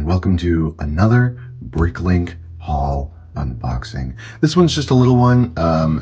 welcome to another Bricklink haul unboxing. This one's just a little one,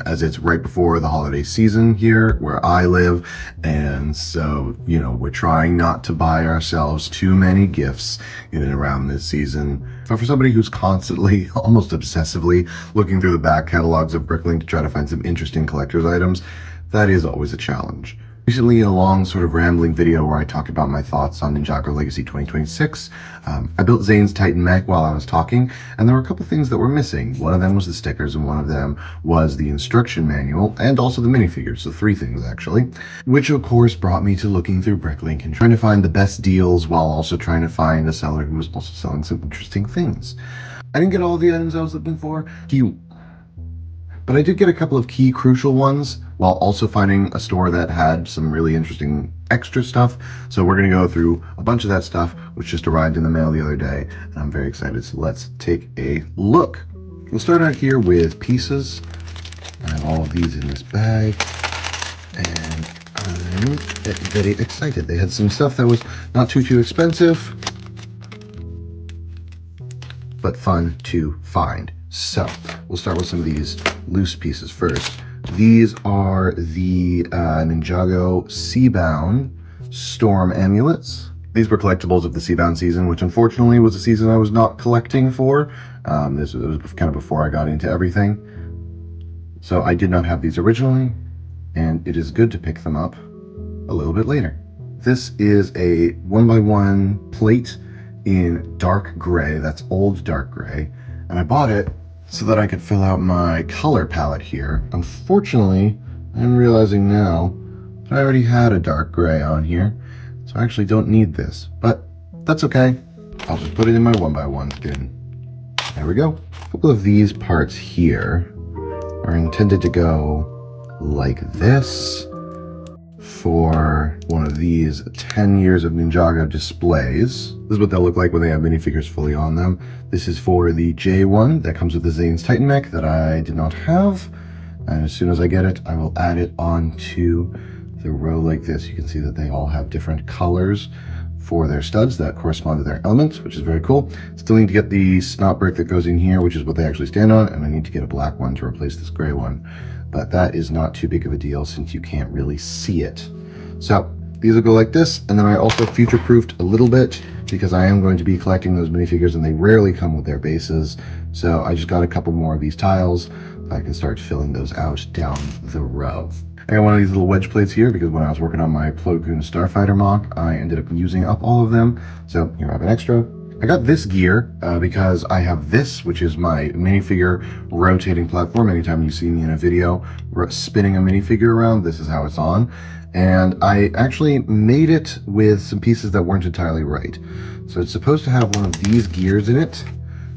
as it's right before the holiday season here where I live, and so, we're trying not to buy ourselves too many gifts in and around this season. But for somebody who's constantly, almost obsessively, looking through the back catalogs of Bricklink to try to find some interesting collector's items, that is always a challenge. Recently, in a long sort of rambling video where I talked about my thoughts on Ninjago Legacy 2026, I built Zane's Titan Mech while I was talking, and there were a couple things that were missing. One of them was the stickers, and one of them was the instruction manual, and also the minifigures, so 3 things actually. Which of course brought me to looking through Bricklink and trying to find the best deals while also trying to find a seller who was also selling some interesting things. I didn't get all the items I was looking for, but I did get a couple of key crucial ones while also finding a store that had some really interesting extra stuff. So we're going to go through a bunch of that stuff, which just arrived in the mail the other day, and I'm very excited. So let's take a look. We'll start out here with pieces. I have all of these in this bag, and I'm very excited. They had some stuff that was not too expensive, but fun to find. So we'll start with some of these loose pieces first. These are the Ninjago Seabound Storm Amulets. These were collectibles of the Seabound season, which unfortunately was a season I was not collecting for. This was kind of before I got into everything. So I did not have these originally, and it is good to pick them up a little bit later. This is a 1x1 plate in dark gray. That's old dark gray. And I bought it so that I could fill out my color palette here. Unfortunately, I'm realizing now that I already had a dark gray on here, so I actually don't need this, but that's okay. I'll just put it in my 1x1 bin. There we go. A couple of these parts here are intended to go like this for one of these 10 years of Ninjago displays. This is what they'll look like when they have minifigures fully on them. This is for the J1 that comes with the Zane's Titan Mech that I did not have. And as soon as I get it, I will add it onto the row like this. You can see that they all have different colors for their studs that correspond to their elements, which is very cool. Still need to get the snot brick that goes in here, which is what they actually stand on, and I need to get a black one to replace this gray one. But that is not too big of a deal since you can't really see it. So these will go like this, and then I also future-proofed a little bit because I am going to be collecting those minifigures and they rarely come with their bases. So I just got a couple more of these tiles so I can start filling those out down the row. I got one of these little wedge plates here because when I was working on my Plo Koon Starfighter mock, I ended up using up all of them. So here I have an extra. I got this gear because I have this, which is my minifigure rotating platform. Anytime you see me in a video spinning a minifigure around, this is how it's on. And I actually made it with some pieces that weren't entirely right. So it's supposed to have one of these gears in it.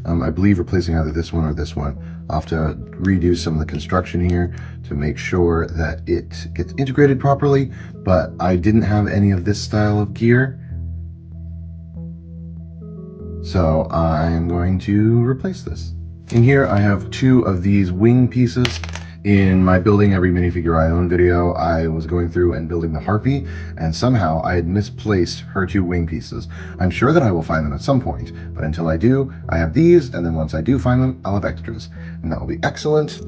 I believe replacing either this one or this one. I'll have to redo some of the construction here to make sure that it gets integrated properly, but I didn't have any of this style of gear. So I'm going to replace this. In here I have 2 of these wing pieces. In my building every minifigure I own video, I was going through and building the Harpy, and somehow I had misplaced her 2 wing pieces. I'm sure that I will find them at some point, but until I do, I have these, and then once I do find them, I'll have extras. And that will be excellent.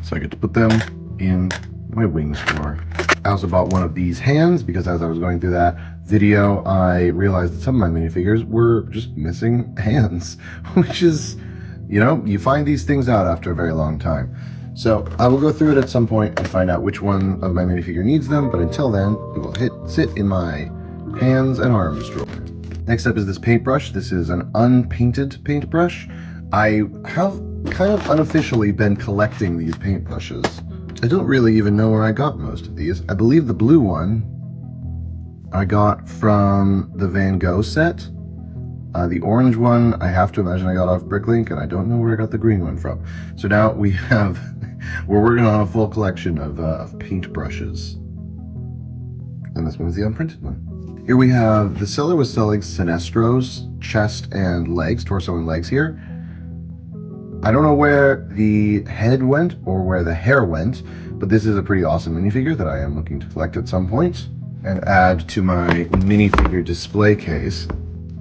So I get to put them in my wing store. I also bought one of these hands because as I was going through that video, I realized that some of my minifigures were just missing hands, which is, you find these things out after a very long time. So I will go through it at some point and find out which one of my minifigure needs them, but until then, it will sit in my hands and arms drawer. Next up is this paintbrush. This is an unpainted paintbrush. I have kind of unofficially been collecting these paintbrushes. I don't really even know where I got most of these. I believe the blue one I got from the Van Gogh set. The orange one, I have to imagine I got off Bricklink, and I don't know where I got the green one from. So now we're working on a full collection of paintbrushes. And this one's the unprinted one. Here we have, the seller was selling Sinestro's chest and legs, torso and legs here. I don't know where the head went or where the hair went, but this is a pretty awesome minifigure that I am looking to collect at some point. and add to my minifigure display case.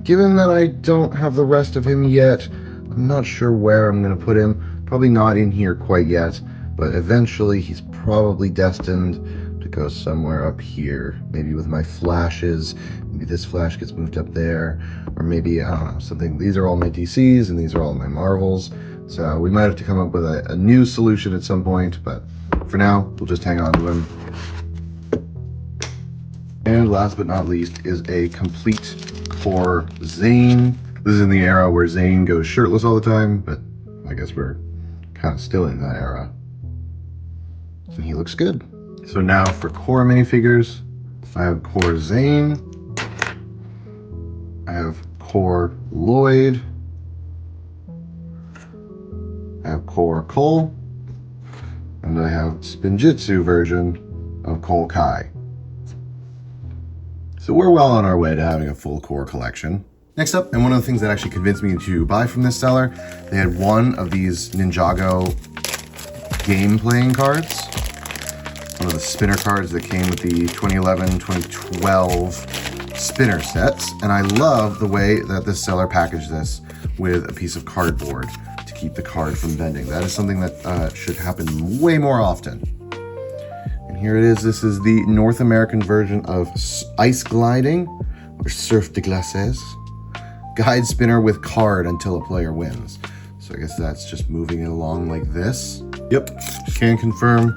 Given that I don't have the rest of him yet, I'm not sure where I'm going to put him. Probably not in here quite yet, but eventually he's probably destined to go somewhere up here. Maybe with my flashes. Maybe this flash gets moved up there, or maybe, I don't know, something. These are all my DCs and these are all my Marvels. So we might have to come up with a new solution at some point, but for now, we'll just hang on to him. And last but not least is a complete core Zane. This is in the era where Zane goes shirtless all the time, but I guess we're kind of still in that era. And he looks good. So now for core minifigures, I have core Zane, I have core Lloyd, I have core Cole, and I have Spinjitzu version of Cole Kai. So we're well on our way to having a full core collection. Next up, and one of the things that actually convinced me to buy from this seller, they had one of these Ninjago game playing cards. One of the spinner cards that came with the 2011-2012 spinner sets. And I love the way that this seller packaged this with a piece of cardboard to keep the card from bending. That is something that should happen way more often. And here it is. This is the North American version of Ice Gliding, or Surf de Glaces. Guide spinner with card until a player wins. So I guess that's just moving it along like this. Yep, can confirm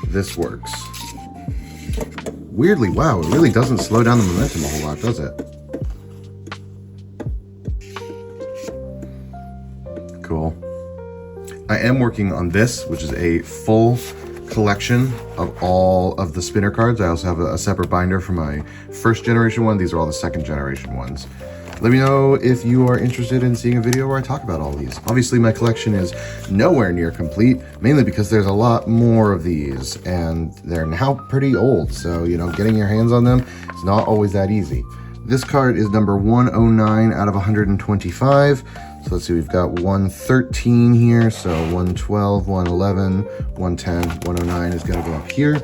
this works. Weirdly, wow, it really doesn't slow down the momentum a whole lot, does it? Cool. I am working on this, which is a full collection of all of the spinner cards. I also have a separate binder for my first generation one. These are all the second generation ones. Let me know if you are interested in seeing a video where I talk about all these. Obviously, my collection is nowhere near complete, mainly because there's a lot more of these, and they're now pretty old, so, you know, getting your hands on them is not always that easy. This card is number 109 out of 125. So let's see, we've got 113 here, so 112, 111, 110, 109 is going to go up here.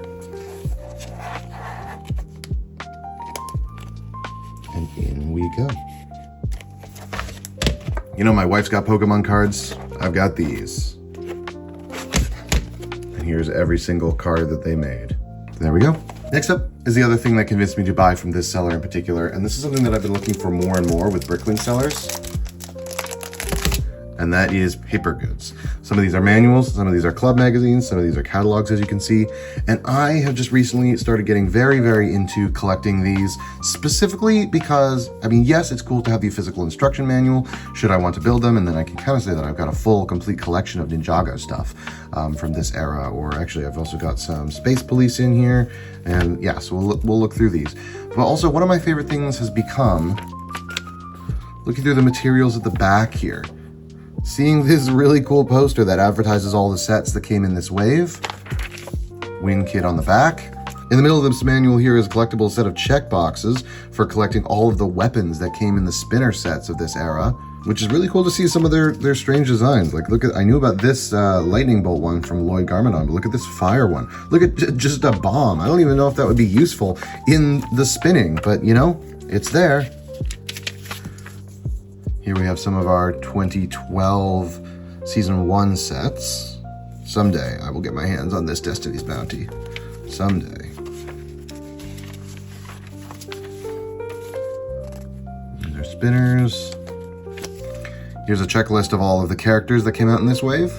And in we go. You know, my wife's got Pokemon cards. I've got these. And here's every single card that they made. There we go. Next up is the other thing that convinced me to buy from this seller in particular. And this is something that I've been looking for more and more with Bricklink sellers. And that is paper goods. Some of these are manuals, some of these are club magazines, some of these are catalogs, as you can see. And I have just recently started getting very, very into collecting these, specifically because, I mean, yes, it's cool to have the physical instruction manual, should I want to build them, and then I can kind of say that I've got a full, complete collection of Ninjago stuff from this era, or actually I've also got some Space Police in here, and yeah, so we'll look through these. But also, one of my favorite things has become looking through the materials at the back here. Seeing this really cool poster that advertises all the sets that came in this wave. Win kit on the back. In the middle of this manual here is a collectible set of check boxes for collecting all of the weapons that came in the spinner sets of this era, which is really cool to see some of their strange designs. Like, look at, I knew about this lightning bolt one from Lloyd Garmadon, but look at this fire one. Look at just a bomb. I don't even know if that would be useful in the spinning, but you know, it's there. Here we have some of our 2012 Season 1 sets. Someday I will get my hands on this Destiny's Bounty. Someday. These are spinners. Here's a checklist of all of the characters that came out in this wave.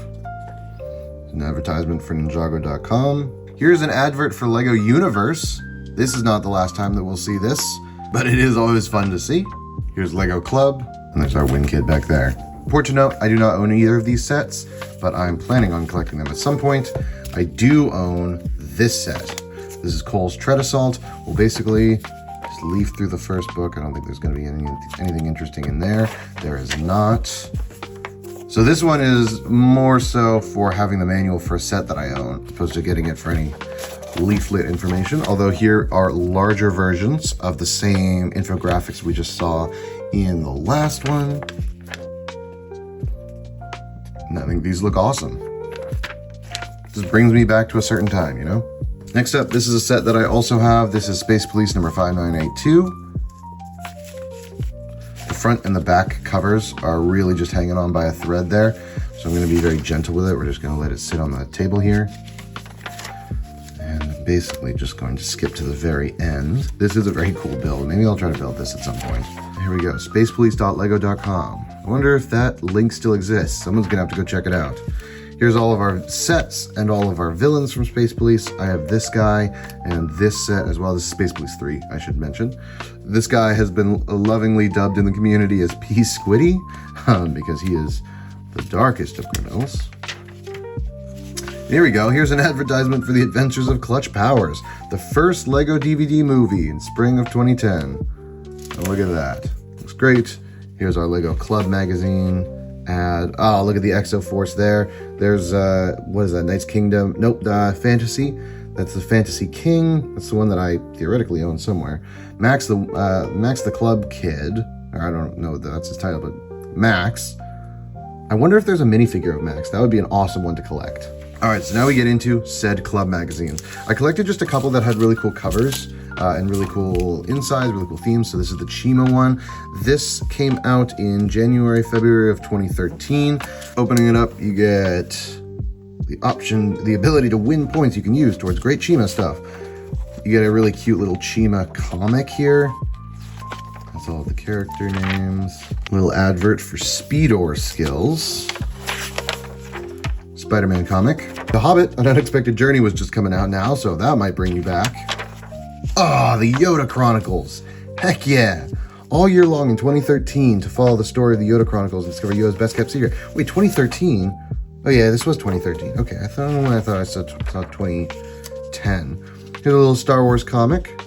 An advertisement for Ninjago.com. Here's an advert for Lego Universe. This is not the last time that we'll see this, but it is always fun to see. Here's Lego Club. And there's our win kit back there. Important to note, I do not own either of these sets, but I'm planning on collecting them at some point. I do own this set. This is Cole's Tread Assault. We'll basically just leaf through the first book. I don't think there's going to be anything interesting in there. There is not. So this one is more so for having the manual for a set that I own, as opposed to getting it for any leaflet information. Although here are larger versions of the same infographics we just saw in the last one. And I think these look awesome. This brings me back to a certain time, you know? Next up, this is a set that I also have. This is Space Police number 5982. The front and the back covers are really just hanging on by a thread there. So I'm going to be very gentle with it. We're just going to let it sit on the table here. And basically just going to skip to the very end. This is a very cool build. Maybe I'll try to build this at some point. Here we go, spacepolice.lego.com. I wonder if that link still exists. Someone's going to have to go check it out. Here's all of our sets and all of our villains from Space Police. I have this guy and this set as well. This is Space Police 3, I should mention. This guy has been lovingly dubbed in the community as P. Squiddy because he is the darkest of criminals. Here we go. Here's an advertisement for The Adventures of Clutch Powers, the first LEGO DVD movie in spring of 2010. Oh, look at that. Looks great. Here's our LEGO Club magazine. Oh, look at the Exo Force there. There's, what is that, Knight's Kingdom? Nope, Fantasy. That's the Fantasy King. That's the one that I theoretically own somewhere. Max the Club Kid. Or I don't know if that's his title, but Max. I wonder if there's a minifigure of Max. That would be an awesome one to collect. All right, so now we get into said club magazines. I collected just a couple that had really cool covers and really cool insides, really cool themes. So this is the Chima one. This came out in January, February of 2013. Opening it up, you get the ability to win points you can use towards great Chima stuff. You get a really cute little Chima comic here. That's all of the character names. Little advert for Speedor skills. Spider-Man comic. The Hobbit, An Unexpected Journey was just coming out now, so that might bring you back. Ah, the Yoda Chronicles. Heck yeah. All year long in 2013 to follow the story of the Yoda Chronicles and discover Yoda's best kept secret. Wait, 2013? Oh yeah, this was 2013. Okay, I thought I saw 2010. Here's a little Star Wars comic.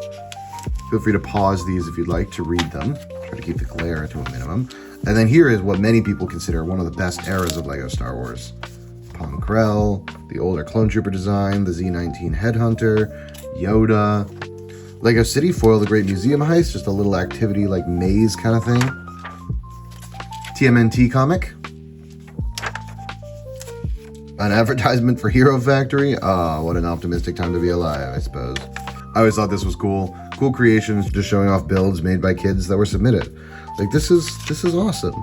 Feel free to pause these if you'd like to read them. Try to keep the glare to a minimum. And then here is what many people consider one of the best eras of LEGO Star Wars. Pong Krell, the older Clone Trooper design, the Z-19 Headhunter, Yoda, LEGO City Foil, the Great Museum Heist, just a little activity like maze kind of thing. TMNT comic. An advertisement for Hero Factory. Oh, what an optimistic time to be alive, I suppose. I always thought this was cool. Cool creations, just showing off builds made by kids that were submitted. Like, this is awesome.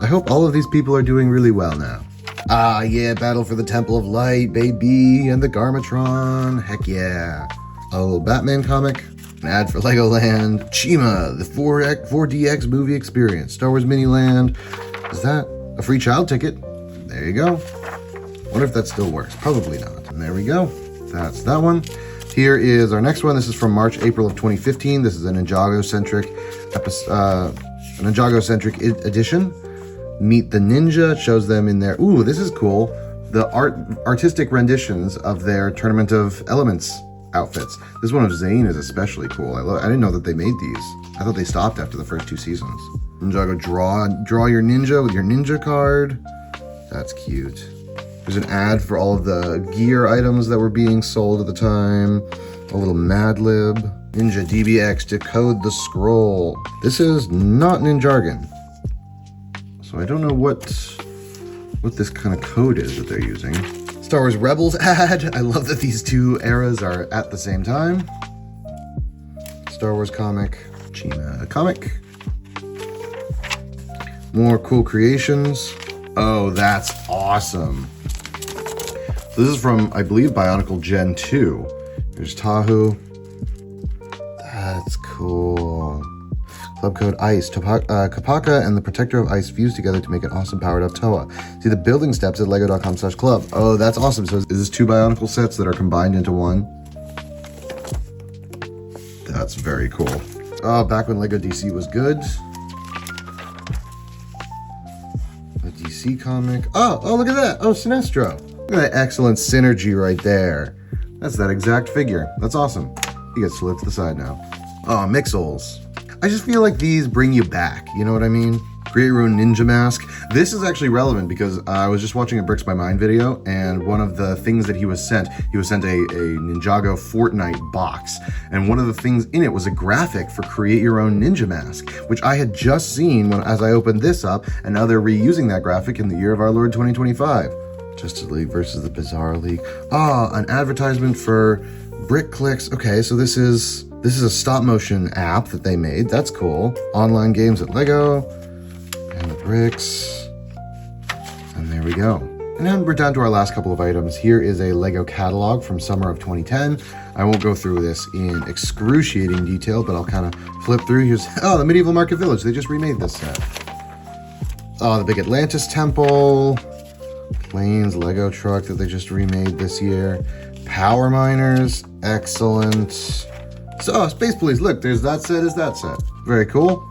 I hope all of these people are doing really well now. Ah, yeah, Battle for the Temple of Light, baby, and the Garmatron. Heck yeah. A little Batman comic. An ad for Legoland. Chima, the 4DX movie experience. Star Wars Miniland. Is that a free child ticket? There you go. Wonder if that still works. Probably not. And there we go. That's that one. Here is our next one. This is from March, April of 2015. This is a Ninjago-centric edition. Meet the Ninja. It shows them in their... Ooh, this is cool. The artistic renditions of their Tournament of Elements outfits. This one of Zane is especially cool. I didn't know that they made these. I thought they stopped after the first 2 seasons. Ninjago draw your ninja with your ninja card. That's cute. There's an ad for all of the gear items that were being sold at the time. A little Mad Lib. Ninja DBX, decode the scroll. This is not Ninjargon. So I don't know what this kind of code is that they're using. Star Wars Rebels ad. I love that these two eras are at the same time. Star Wars comic. Chima comic. More cool creations. Oh, that's awesome. So this is from, I believe, Bionicle Gen 2. There's Tahu. That's cool. Club code ICE. Kapaka and the Protector of Ice fuse together to make an awesome powered-up Toa. See the building steps at lego.com/club. Oh, that's awesome. So is this 2 Bionicle sets that are combined into one? That's very cool. Oh, back when LEGO DC was good. A DC comic. Oh, look at that. Oh, Sinestro. Look at that excellent synergy right there. That's that exact figure. That's awesome. He gets to lift to the side now. Oh, Mixels. I just feel like these bring you back. You know what I mean? Create your own ninja mask. This is actually relevant because I was just watching a Bricks by Mine video, and one of the things that he was sent a Ninjago Fortnite box. And one of the things in it was a graphic for create your own ninja mask, which I had just seen as I opened this up, and now they're reusing that graphic in the year of our Lord 2025. Justice League versus the Bizarre League. Ah, an advertisement for Bricklink. Okay, so this is a stop motion app that they made. That's cool. Online games at Lego. And the bricks. And there we go. And then we're down to our last couple of items. Here is a Lego catalog from summer of 2010. I won't go through this in excruciating detail, but I'll kind of flip through. Here's, oh, the Medieval Market Village. They just remade this set. Oh, the big Atlantis temple. Planes Lego truck that they just remade this year. Power miners. Excellent. So, Space Police. Look, there's that set is that set. Very cool.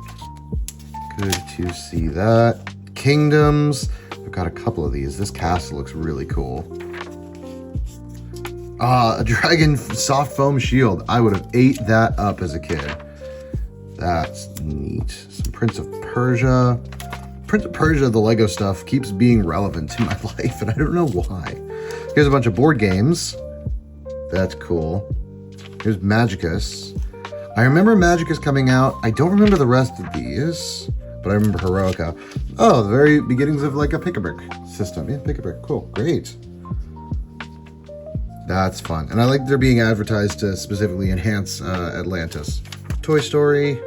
Good to see that. Kingdoms. I've got a couple of these. This castle looks really cool. A dragon soft foam shield. I would have ate that up as a kid. That's neat. Some Prince of Persia. Prince of Persia, the Lego stuff, keeps being relevant in my life, and I don't know why. Here's a bunch of board games. That's cool. Here's Magicus. I remember Magicus coming out. I don't remember the rest of these, but I remember Heroica. Oh, the very beginnings of like a pick-a-brick system. Yeah, pick-a-brick. Cool. Great. That's fun. And I like they're being advertised to specifically enhance Atlantis. Toy Story.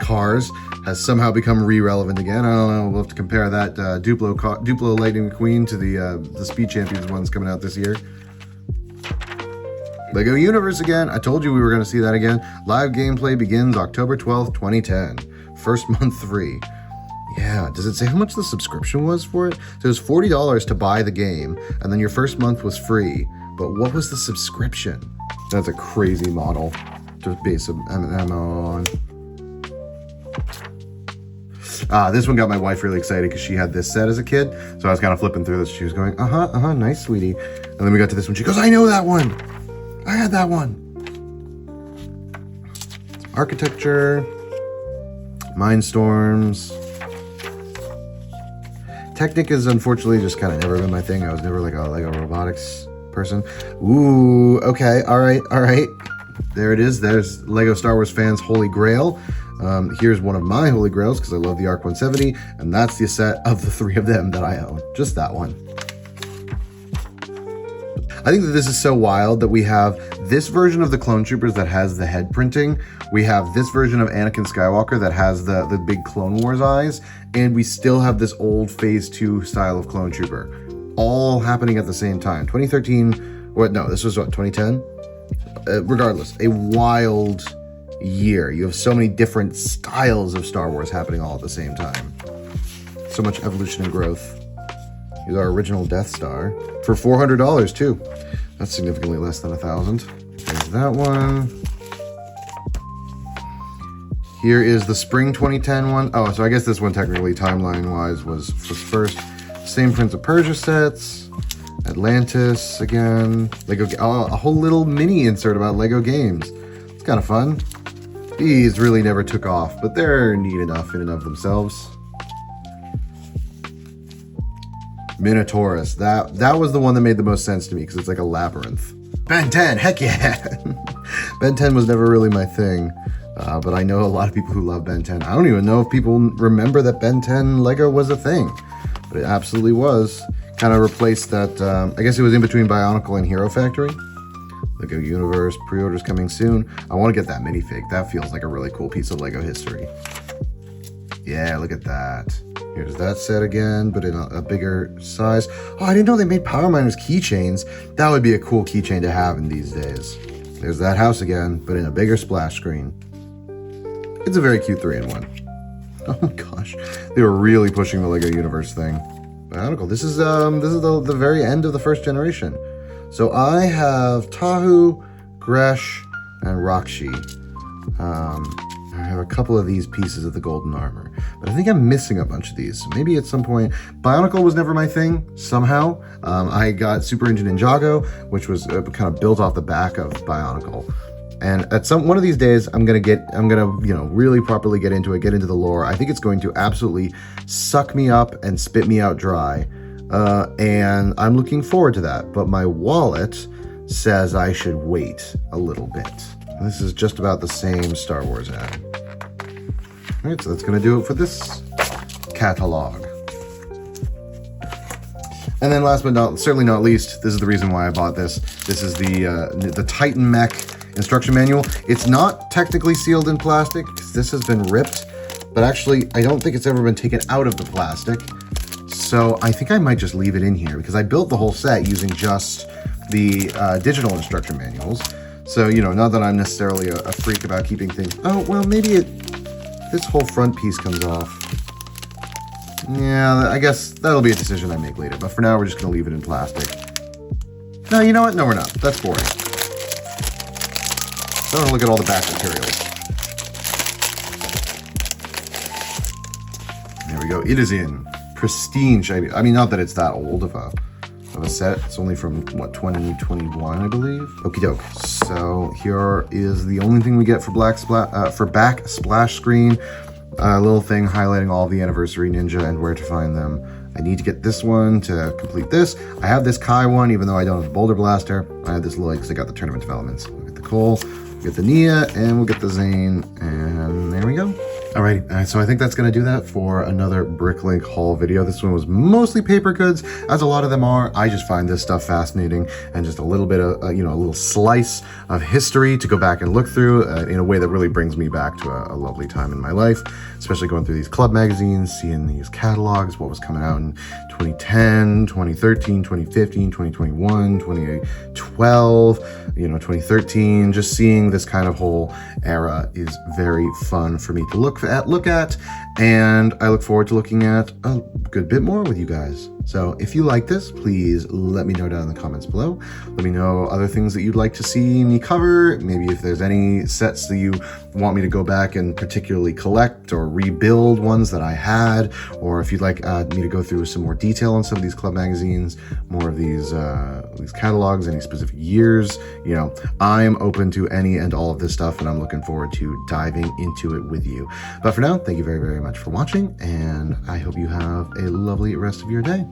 Cars has somehow become re-relevant again. I don't know. We'll have to compare that Duplo Lightning McQueen to the Speed Champions ones coming out this year. Lego Universe again. I told you we were going to see that again. Live gameplay begins October 12th, 2010. First month free. Yeah, does it say how much the subscription was for it? So it was $40 to buy the game, and then your first month was free. But what was the subscription? That's a crazy model to base an MMO on. This one got my wife really excited because she had this set as a kid. So I was kind of flipping through this. She was going, nice, sweetie. And then we got to this one. She goes, I know that one. I had that one. Architecture. Mindstorms. Technic is unfortunately just kind of never been my thing. I was never like a Lego robotics person. Ooh, okay, all right. There it is. There's Lego Star Wars fans' Holy Grail. Here's one of my Holy Grails because I love the ARC 170, and that's the set of the three of them that I own. Just that one. I think that this is so wild that we have this version of the Clone Troopers that has the head printing. We have this version of Anakin Skywalker that has the big Clone Wars eyes. And we still have this old Phase 2 style of Clone Trooper. All happening at the same time. 2013, this was what, 2010? Regardless, a wild year. You have so many different styles of Star Wars happening all at the same time. So much evolution and growth. Here's our original Death Star for $400 too. That's significantly less than $1,000. There's that one. Here is the spring 2010 one. Oh, so I guess this one technically timeline-wise was first. Same Prince of Persia sets. Atlantis again. Lego. Oh, a whole little mini insert about Lego games. It's kind of fun. These really never took off, but they're neat enough in and of themselves. Minotaurus. That was the one that made the most sense to me because it's like a labyrinth. Ben 10, heck yeah! Ben 10 was never really my thing, but I know a lot of people who love Ben 10. I don't even know if people remember that Ben 10 Lego was a thing, but it absolutely was. Kind of replaced that, I guess it was in between Bionicle and Hero Factory. Lego Universe, pre-orders coming soon. I want to get that minifig. That feels like a really cool piece of Lego history. Yeah, look at that. Here's that set again, but in a bigger size. Oh, I didn't know they made Power Miners keychains. That would be a cool keychain to have in these days. There's that house again, but in a bigger splash screen. It's a very cute 3-in-1. Oh my gosh. They were really pushing the Lego Universe thing. Bionicle. This is the very end of the first generation. So I have Tahu, Gresh, and Rakshi. I have a couple of these pieces of the golden armor, but I think I'm missing a bunch of these. So maybe at some point, Bionicle was never my thing. Somehow, I got Super Engine Ninjago, which was kind of built off the back of Bionicle. And at one of these days, I'm gonna really properly get into it, get into the lore. I think it's going to absolutely suck me up and spit me out dry. And I'm looking forward to that. But my wallet says I should wait a little bit. This is just about the same Star Wars ad. All right, so that's going to do it for this catalog. And then last but certainly not least, this is the reason why I bought this. This is the Titan Mech instruction manual. It's not technically sealed in plastic because this has been ripped, but actually I don't think it's ever been taken out of the plastic. So I think I might just leave it in here because I built the whole set using just the digital instruction manuals. So, you know, not that I'm necessarily a freak about keeping things. Oh, well, maybe this whole front piece comes off. Yeah, I guess that'll be a decision I make later. But for now, we're just going to leave it in plastic. No, you know what? No, we're not. That's boring. I want to look at all the back materials. There we go. It is in pristine shape. I mean, not that it's that old of a set. It's only from, what, 2021, I believe? Okie doke. So here is the only thing we get for back splash screen. A little thing highlighting all the Anniversary Ninja and where to find them. I need to get this one to complete this. I have this Kai one, even though I don't have the Boulder Blaster. I have this Lloyd because I got the tournament developments. We'll get the Cole, we'll get the Nia, and we'll get the Zane, and there we go. Alright, so I think that's going to do that for another Bricklink haul video. This one was mostly paper goods, as a lot of them are. I just find this stuff fascinating, and just a little bit of, you know, a little slice of history to go back and look through in a way that really brings me back to a lovely time in my life, especially going through these club magazines, seeing these catalogs, what was coming out in 2010, 2013, 2015, 2021, 2012, you know, 2013. Just seeing this kind of whole era is very fun for me to look at, and I look forward to looking at a good bit more with you guys. So if you like this, please let me know down in the comments below. Let me know other things that you'd like to see me cover. Maybe if there's any sets that you want me to go back and particularly collect or rebuild ones that I had, or if you'd like me to go through some more detail on some of these club magazines, more of these catalogs, any specific years, you know, I'm open to any and all of this stuff, and I'm looking forward to diving into it with you. But for now, thank you very, very much for watching, and I hope you have a lovely rest of your day.